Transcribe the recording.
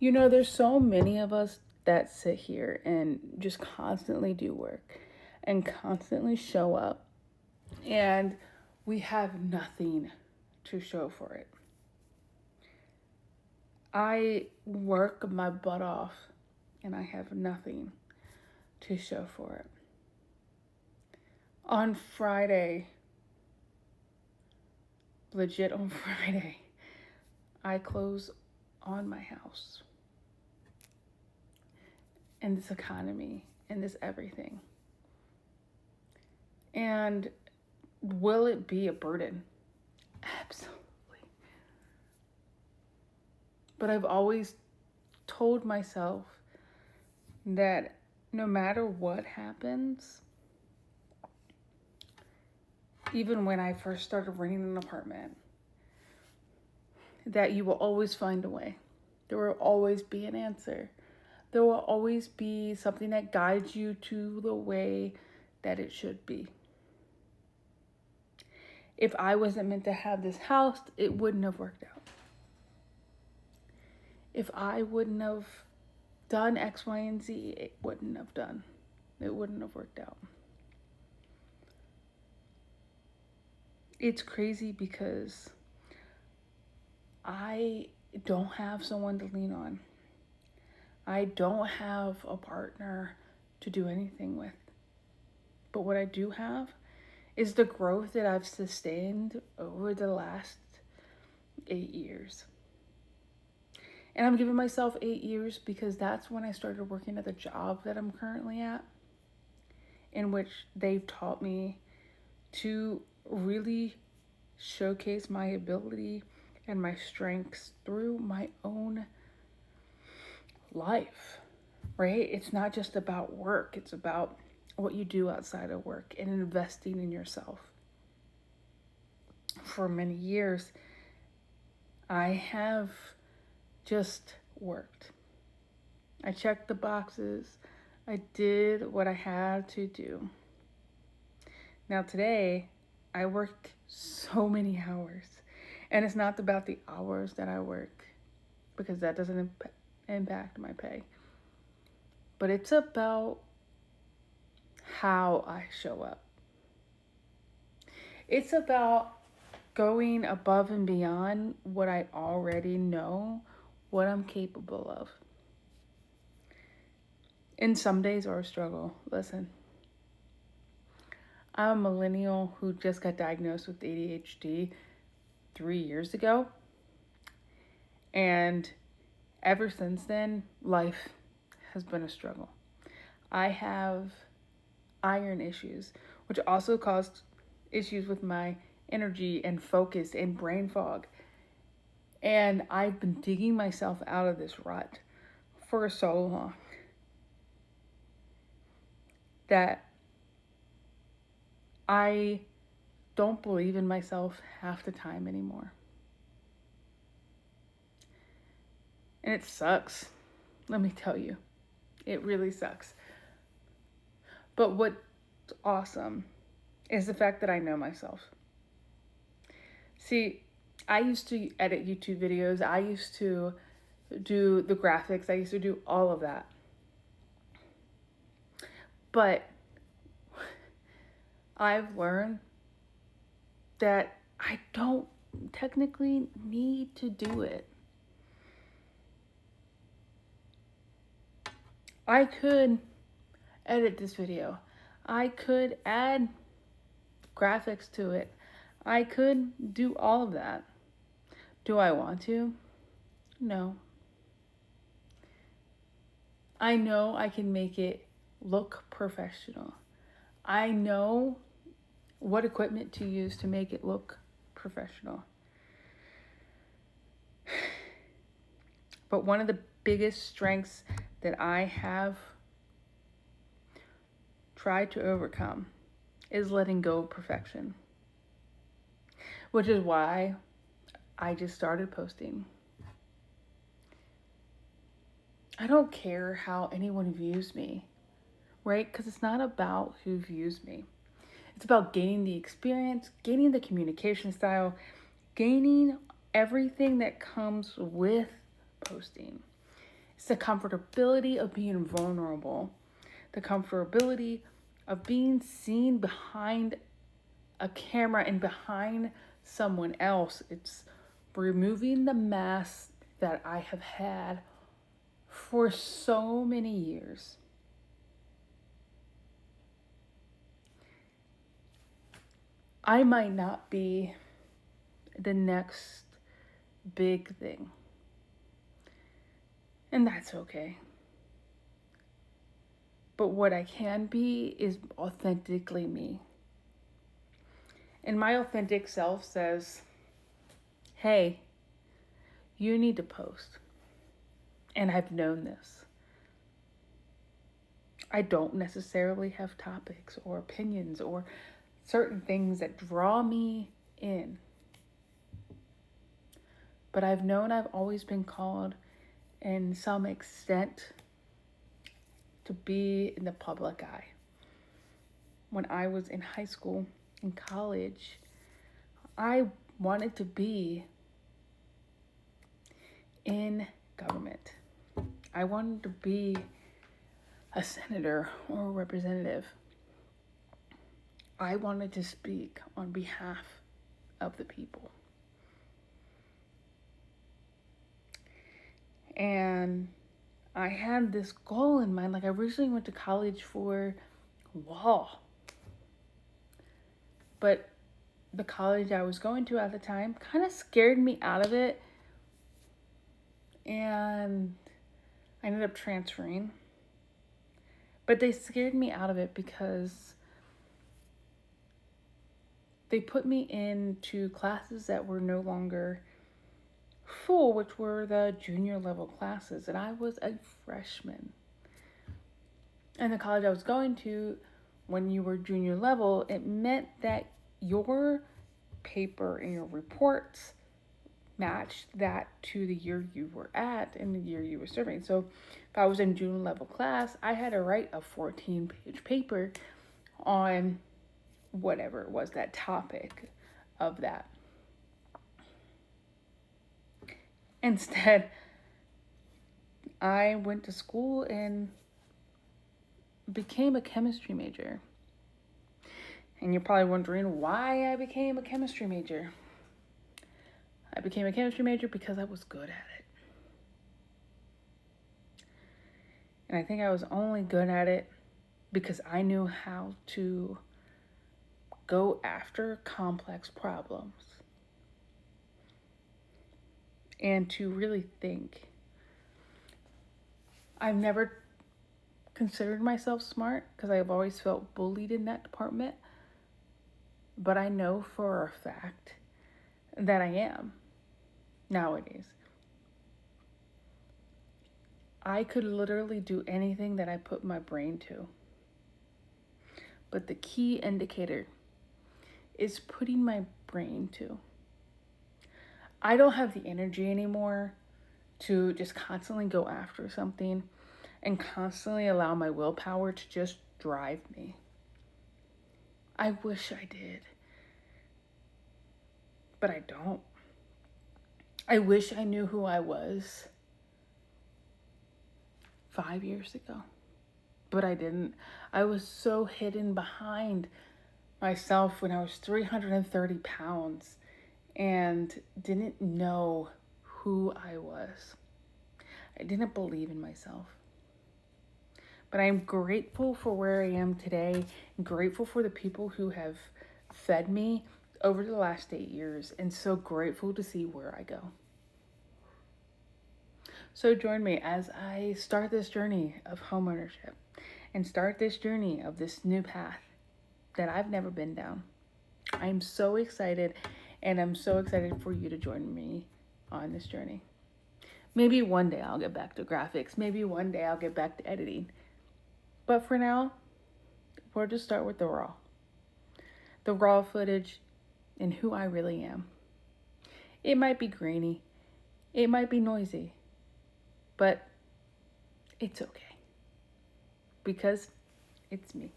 There's so many of us that sit here and just constantly do work and constantly show up, and we have nothing to show for it. I work my butt off and I have nothing to show for it. On Friday, legit on Friday, I close on my house and this economy and this everything. And will it be a burden? Absolutely. But I've always told myself that no matter what happens, even when I first started renting an apartment, that you will always find a way. There will always be an answer. There will always be something that guides you to the way that it should be. If I wasn't meant to have this house, it wouldn't have worked out. If I wouldn't have done X, Y, and Z, it wouldn't have worked out. It's crazy because I don't have someone to lean on. I don't have a partner to do anything with. But what I do have is the growth that I've sustained over the last 8 years. And I'm giving myself 8 years because that's when I started working at the job that I'm currently at, in which they've taught me to really showcase my ability and my strengths through my own life, right? It's not just about work, it's about what you do outside of work and investing in yourself. For many years, I have just worked. I checked the boxes. I did what I had to do. Now today, I work so many hours. And it's not about the hours that I work, because that doesn't impact my pay. But it's about how I show up. It's about going above and beyond what I already know, what I'm capable of. And some days are a struggle. Listen, I'm a millennial who just got diagnosed with ADHD 3 years ago. And ever since then, life has been a struggle. I have iron issues, which also caused issues with my energy and focus and brain fog. And I've been digging myself out of this rut for so long that I don't believe in myself half the time anymore. And it sucks. Let me tell you, it really sucks. But what's awesome is the fact that I know myself. See, I used to edit YouTube videos. I used to do the graphics. I used to do all of that. But I've learned that I don't technically need to do it. I could edit this video. I could add graphics to it. I could do all of that. Do I want to? No. I know I can make it look professional. I know what equipment to use to make it look professional. But one of the biggest strengths that I have tried to overcome is letting go of perfection, which is why I just started posting. I don't care how anyone views me, right? Because it's not about who views me. It's about gaining the experience, gaining the communication style, gaining everything that comes with posting. It's the comfortability of being vulnerable, the comfortability of being seen behind a camera and behind someone else. It's removing the mask that I have had for so many years. I might not be the next big thing, and that's okay. But what I can be is authentically me. And my authentic self says, hey, you need to post. And I've known this. I don't necessarily have topics or opinions or certain things that draw me in. But I've known I've always been called, in some extent, to be in the public eye. When I was in high school, in college, I wanted to be in government. I wanted to be a senator or a representative. I wanted to speak on behalf of the people. And I had this goal in mind. Like, I originally went to college for law. But the college I was going to at the time kind of scared me out of it. And I ended up transferring. But they scared me out of it because they put me into classes that were no longer full, which were the junior level classes. And I was a freshman. And the college I was going to, when you were junior level, it meant that your paper and your reports matched that to the year you were at and the year you were serving. So if I was in junior level class, I had to write a 14-page paper on whatever it was, that topic of that. Instead, I went to school and became a chemistry major. And you're probably wondering why I became a chemistry major. I became a chemistry major because I was good at it. And I think I was only good at it because I knew how to go after complex problems and to really think. I've never considered myself smart because I've always felt bullied in that department. But I know for a fact that I am nowadays. I could literally do anything that I put my brain to. But the key indicator is putting my brain to. I don't have the energy anymore to just constantly go after something and constantly allow my willpower to just drive me. I wish I did, but I don't. I wish I knew who I was 5 years ago, but I didn't. I was so hidden behind myself when I was 330 pounds and didn't know who I was. I didn't believe in myself. But I'm grateful for where I am today, and grateful for the people who have fed me over the last 8 years, and so grateful to see where I go. So join me as I start this journey of homeownership and start this journey of this new path that I've never been down. I'm so excited, and I'm so excited for you to join me on this journey. Maybe one day I'll get back to graphics. Maybe one day I'll get back to editing. But for now, we'll just start with the raw footage and who I really am. It might be grainy, it might be noisy, but it's okay because it's me.